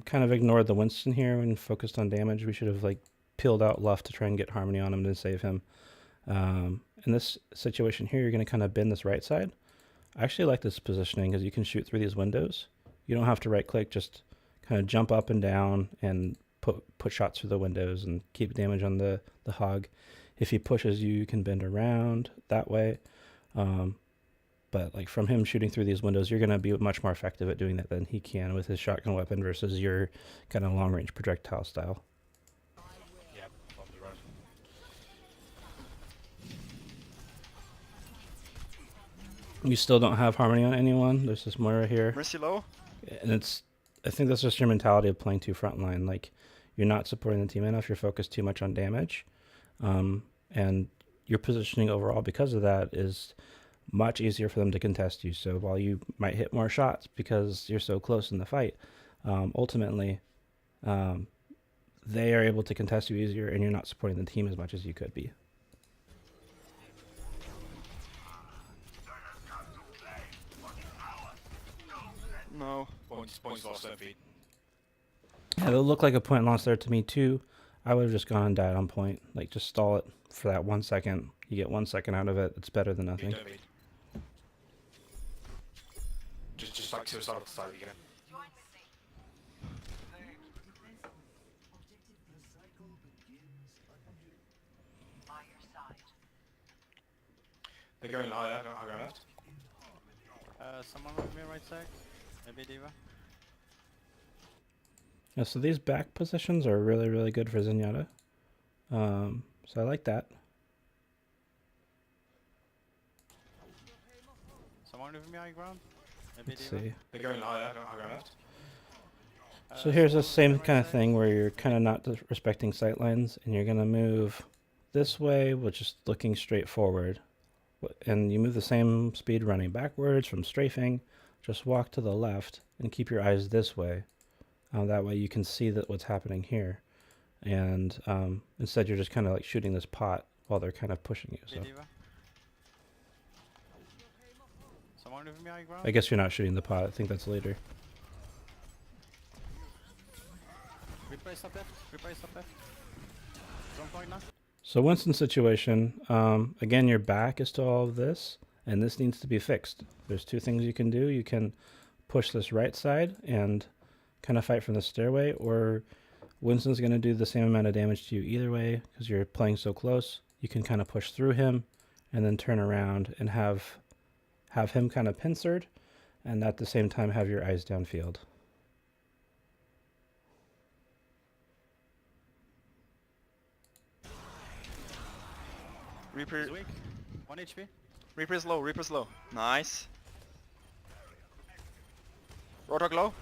Kind of ignored the Winston here and focused on damage. We should have like peeled out left to try and get Harmony on him to save him. In this situation here, you're going to kind of bend this right side. I actually like this positioning because you can shoot through these windows. You don't have to right click, just kind of jump up and down and put shots through the windows and keep damage on the hog. If he pushes you, you can bend around that way. But like from him shooting through these windows, you're going to be much more effective at doing that than he can with his shotgun weapon versus your kind of long range projectile style. Yeah, probably right. You still don't have Harmony on anyone. There's this Moira here. Mercy low. And I think that's just your mentality of playing too frontline. Like you're not supporting the team enough. You're focused too much on damage. And your positioning overall because of that is much easier for them to contest you. So while you might hit more shots because you're so close in the fight, ultimately they are able to contest you easier and you're not supporting the team as much as you could be. No. Points lost 7 feet. Yeah, it looked like a point loss there to me too. I would have just gone and died on point. Like just stall it for that 1 second. You get 1 second out of it. It's better than nothing. Don't beat. Just like suicide off the side again. They're going higher, not higher left. Someone with me right side. Maybe diva. Yeah, so these back positions are really, really good for Zenyatta. So I like that. Someone with me high ground. Maybe Let's diva. see. They're going higher, not higher left. So here's the someone same with me kind right of side. thing where you're kind of not respecting sight lines, and you're going to move this way, which is looking straight forward. And you move the same speed running backwards from strafing. Just walk to the left and keep your eyes this way. That way you can see that what's happening here. And instead you're just kind of like shooting this pot while they're kind of pushing you. So Maybe diva. Someone with me high ground. I guess you're not shooting the pot. I think that's later. Replace up left. Replace up left. Jump point now. So Winston's situation, again, your back is to all of this, and this needs to be fixed. There's two things you can do. You can push this right side and kind of fight from the stairway, or Winston's going to do the same amount of damage to you either way because you're playing so close. You can kind of push through him and then turn around and have him kind of pincered, and at the same time have your eyes downfield. Reaper, Zoenix, 1 HP. Reaper's low, Reaper's low. Nice. Roadhog low.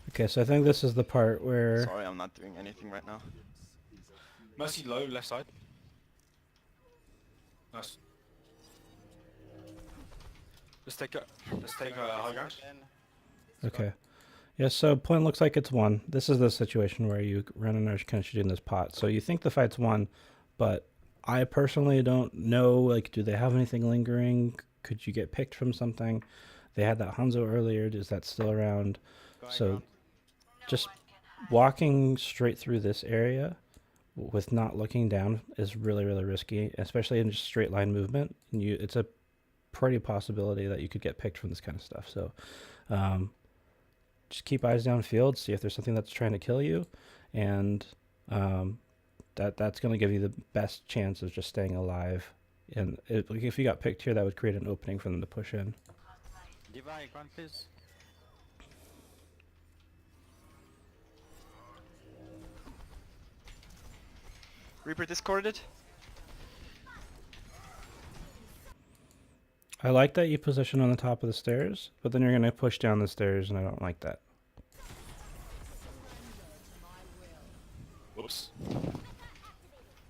Okay, so I think this is the part where Sorry, I'm not doing anything right now. Mercy low, left side. Nice. Let's take high ground. okay. Yeah, so point looks like it's won. This is the situation where you run and are kind of shooting this pot. So you think the fight's won, but I personally don't know, like, do they have anything lingering? Could you get picked from something? They had that Hanzo earlier. Is that still around? So just walking straight through this area with not looking down is really, really risky, especially in just straight line movement. And it's a pretty possibility that you could get picked from this kind of stuff. So just keep eyes downfield, see if there's something that's trying to kill you, and that's going to give you the best chance of just staying alive. And if you got picked here, that would create an opening for them to push in. Divine, ground, please. Reaper discorded. I like that you position on the top of the stairs, but then you're going to push down the stairs, and I don't like that. Whoops.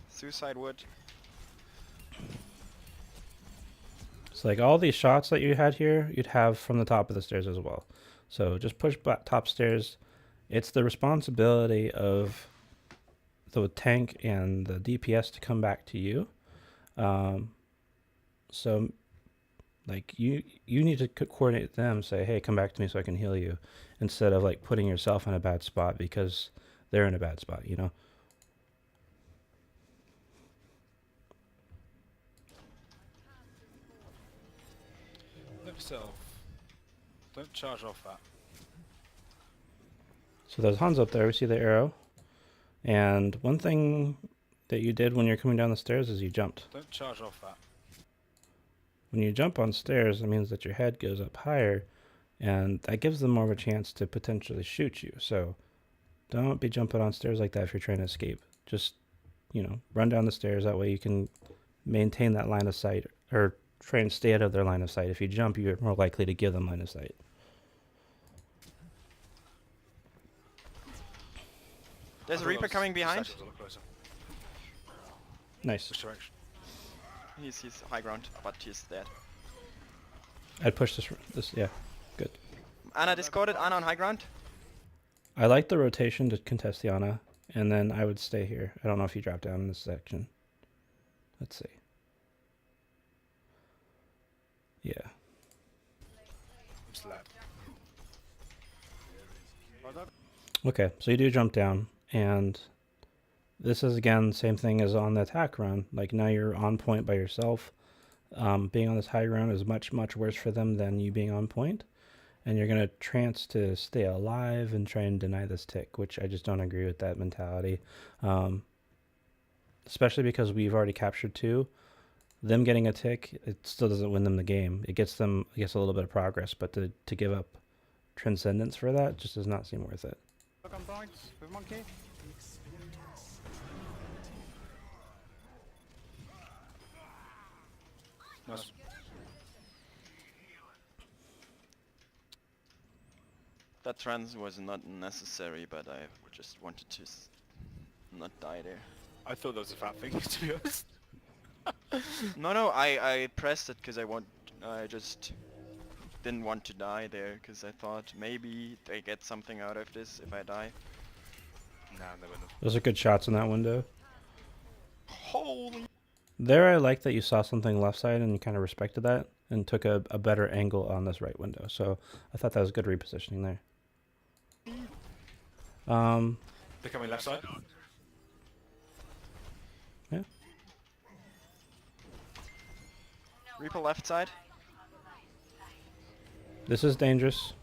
Suicide wood. So like all these shots that you had here, you'd have from the top of the stairs as well. So just push back top stairs. It's the responsibility of the tank and the DPS to come back to you. So like you need to coordinate them, say, hey, come back to me so I can heal you, instead of like putting yourself in a bad spot because they're in a bad spot, you know? Let yourself. Don't charge off that. So there's Hans up there. We see the arrow. And one thing that you did when you're coming down the stairs is you jumped. Don't charge off that. When you jump on stairs, it means that your head goes up higher, and that gives them more of a chance to potentially shoot you. So don't be jumping on stairs like that if you're trying to escape. Just, you know, run down the stairs. That way you can maintain that line of sight, or try and stay out of their line of sight. If you jump, you're more likely to give them line of sight. There's a Reaper coming behind. Satchel's a lot closer. Nice. Which direction? He's high ground, but he's dead. I'd push this, yeah, good. Ana discorded, Ana on high ground. I like the rotation to contest the Ana, and then I would stay here. I don't know if you drop down in this section. Let's see. Yeah. Slap. Okay, so you do jump down, and this is again same thing as on the attack run. Like now you're on point by yourself. Being on this high ground is much worse for them than you being on point, and you're gonna trance to stay alive and try and deny this tick, which I just don't agree with that mentality. Especially because we've already captured 2. Them getting a tick, it still doesn't win them the game. It gets them, I guess, a little bit of progress, but to give up transcendence for that just does not seem worth it. Look on points with monkey. Nice. That trans was not necessary, but I just wanted to not die there. I thought that was a fat thing, to be honest. No, I pressed it because I just didn't want to die there, because I thought maybe they get something out of this if I die. Nah, they wouldn't. Those are good shots in that window. Holy! There, I like that you saw something left side and you kind of respected that and took a better angle on this right window. So I thought that was good repositioning there. They're coming left side. Yeah. Reaper left side. This is dangerous.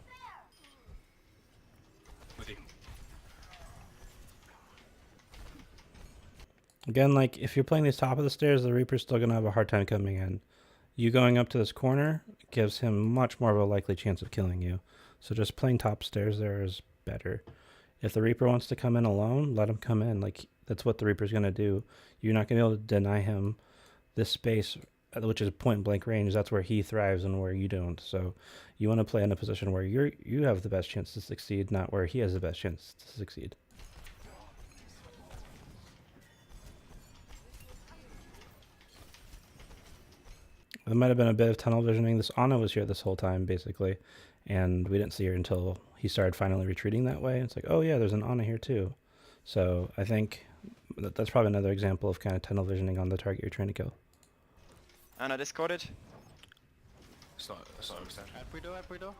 Again, like if you're playing these top of the stairs, the Reaper's still gonna have a hard time coming in. You going up to this corner gives him much more of a likely chance of killing you. So just playing top stairs there is better. If the Reaper wants to come in alone, let him come in. Like that's what the Reaper's gonna do. You're not gonna be able to deny him this space, which is point blank range. That's where he thrives and where you don't. So you want to play in a position where you have the best chance to succeed, not where he has the best chance to succeed. There might have been a bit of tunnel visioning. This Ana was here this whole time, basically, and we didn't see her until he started finally retreating that way. It's like, oh yeah, there's an Ana here too. So I think that's probably another example of kind of tunnel visioning on the target you're trying to kill. Ana discarded. It's not extend. Help.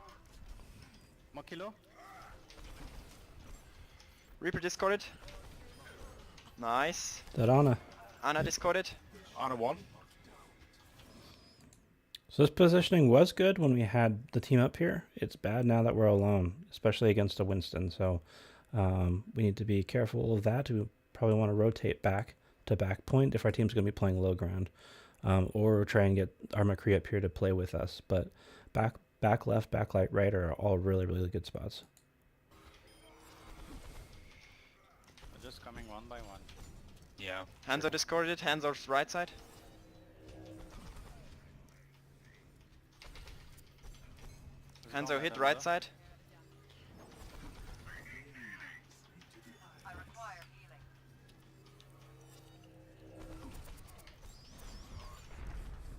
Monkey low. Reaper discarded. Nice. That Ana. Ana discarded. Ana 1. So this positioning was good when we had the team up here. It's bad now that we're alone, especially against a Winston. So we need to be careful of that. We probably want to rotate back to back point if our team's going to be playing low ground, or try and get our McCree up here to play with us. But back left, back right are all really, really good spots. They're just coming one by one. Yeah. Hands are discarded. Hands are right side. Hands are hit right side.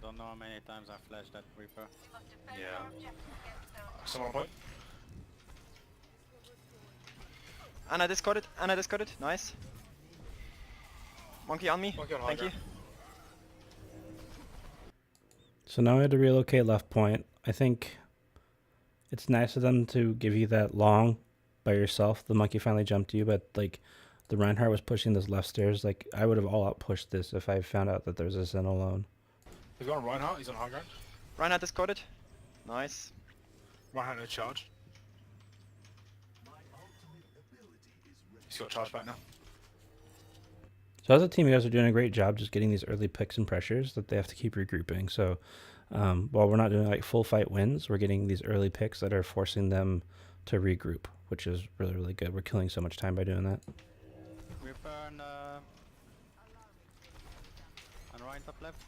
Don't know how many times I flashed that Reaper. Yeah. Someone point. Ana discarded. Ana discarded. Nice. Monkey on me. Monkey on high Thank you. ground. So now we had to relocate left point. I think it's nice of them to give you that long by yourself. The monkey finally jumped you, but like the Reinhardt was pushing this left stairs. Like I would have all out pushed this if I found out that there's a Zen alone. They've got Reinhardt. He's on high ground. Reinhardt discarded. Nice. Reinhardt no charge. He's got charge back now. So as a team, you guys are doing a great job just getting these early picks and pressures that they have to keep regrouping. So while we're not doing like full fight wins, we're getting these early picks that are forcing them to regroup, which is really, really good. We're killing so much time by doing that. Reaper and Ryan top left.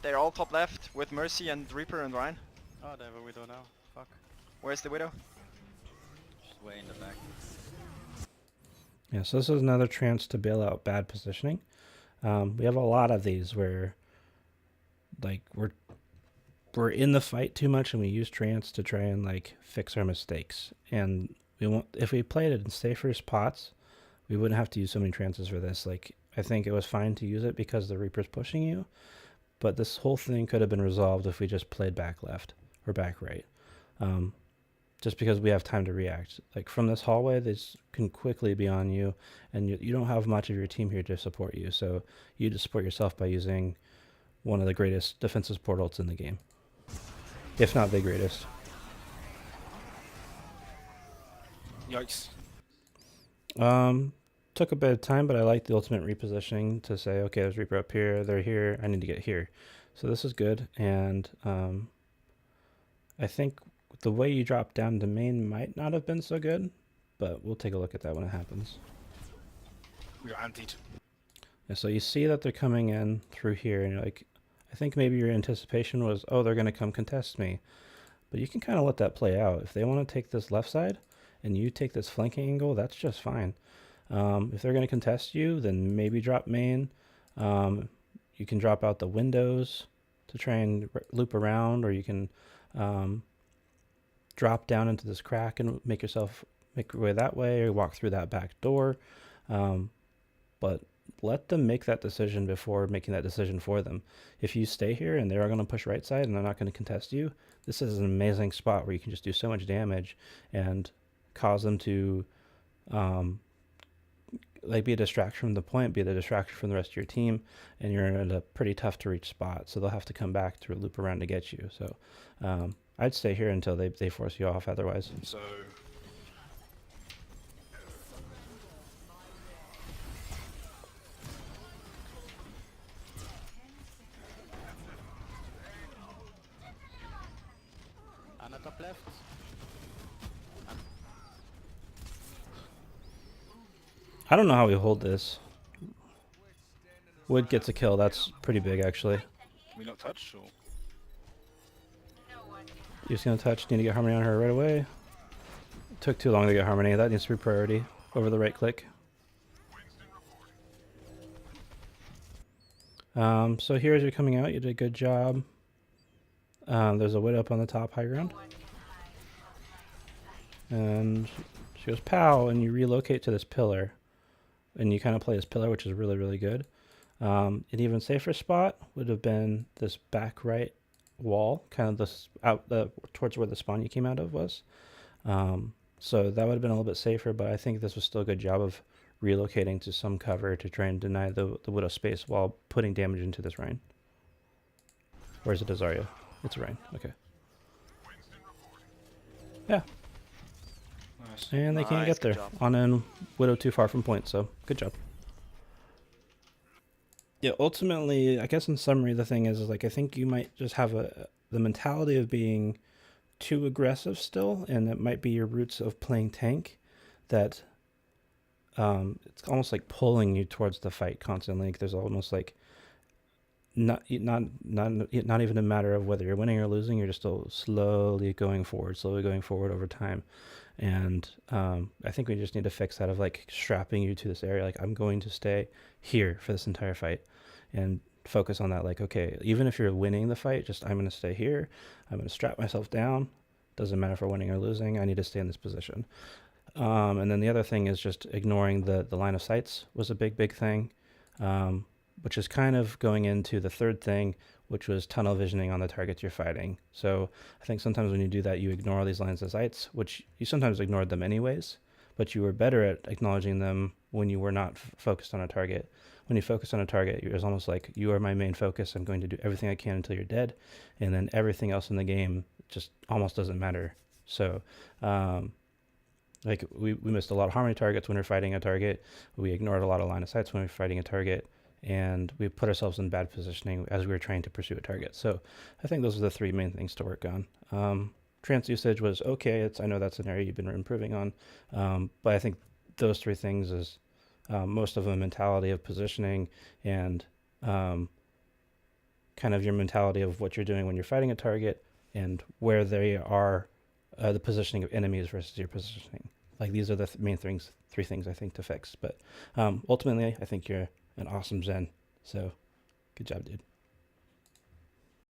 They're all top left with Mercy and Reaper and Ryan. Oh, they have a Widow now. Fuck. Where's the Widow? Just way in the back. Yeah, so this is another chance to bail out bad positioning. We have a lot of these where like we're in the fight too much and we use trance to try and like fix our mistakes. And we won't, if we played it in safer spots, we wouldn't have to use so many trances for this. Like I think it was fine to use it because the Reaper's pushing you, but this whole thing could have been resolved if we just played back left or back right. Just because we have time to react. Like from this hallway, this can quickly be on you, and you don't have much of your team here to support you. So you just support yourself by using one of the greatest defensive portals in the game, if not the greatest. Yikes. Took a bit of time, but I like the ultimate repositioning to say, okay, there's Reaper up here, they're here, I need to get here. So this is good, and I think the way you drop down to main might not have been so good, but we'll take a look at that when it happens. We got antied. Yeah, so you see that they're coming in through here, and you're like, I think maybe your anticipation was, oh, they're going to come contest me. But you can kind of let that play out. If they want to take this left side, and you take this flanking angle, that's just fine. If they're going to contest you, then maybe drop main. You can drop out the windows to try and loop around, or you can drop down into this crack and make your way that way, or walk through that back door. But let them make that decision before making that decision for them. If you stay here and they're going to push right side and they're not going to contest you, this is an amazing spot where you can just do so much damage and cause them to like be a distraction from the point, be the distraction from the rest of your team, and you're in a pretty tough to reach spot. So they'll have to come back to loop around to get you. So I'd stay here until they force you off otherwise. So Top left. I don't know how we hold this. Wood gets a kill. That's pretty big, actually. Can we not touch? Or? You're just gonna touch. Need to get Harmony on her right away. Took too long to get Harmony. That needs to be priority over the right click. So here as you're coming out, you did a good job. There's a Widow up on the top high ground. And she goes pow, and you relocate to this pillar. And you kind of play this pillar, which is really, really good. An even safer spot would have been this back right wall, kind of this out towards where the spawn you came out of was. So that would have been a little bit safer, but I think this was still a good job of relocating to some cover to try and deny the Widow space while putting damage into this Reign. Or is it a Zarya? It's a Reign. Okay. Yeah. Nice. And they can't Nice, get there. good job. On in Widow too far from point, so good job. Yeah, ultimately, I guess in summary, the thing is like I think you might just have the mentality of being too aggressive still, and it might be your roots of playing tank that it's almost like pulling you towards the fight constantly. Like there's almost like not even a matter of whether you're winning or losing. You're just still slowly going forward over time. And I think we just need to fix that of like strapping you to this area. Like I'm going to stay here for this entire fight, and focus on that. Like okay, even if you're winning the fight, just I'm going to stay here. I'm going to strap myself down. Doesn't matter if we're winning or losing. I need to stay in this position. And then the other thing is just ignoring the line of sights was a big thing, which is kind of going into the third thing, which was tunnel visioning on the targets you're fighting. So I think sometimes when you do that, you ignore all these lines of sights, which you sometimes ignored them anyways, but you were better at acknowledging them when you were not focused on a target. When you focus on a target, it was almost like, you are my main focus. I'm going to do everything I can until you're dead. And then everything else in the game just almost doesn't matter. So, like we missed a lot of Harmony targets when we were fighting a target. We ignored a lot of line of sights when we were fighting a target. And we put ourselves in bad positioning as we were trying to pursue a target. So I think those are the three main things to work on. Trance usage was okay. I know that's an area you've been improving on. But I think those three things is most of the mentality of positioning and kind of your mentality of what you're doing when you're fighting a target and where they are, the positioning of enemies versus your positioning. Like these are the main things, three things I think to fix. But ultimately, I think you're an awesome Zen. So good job, dude.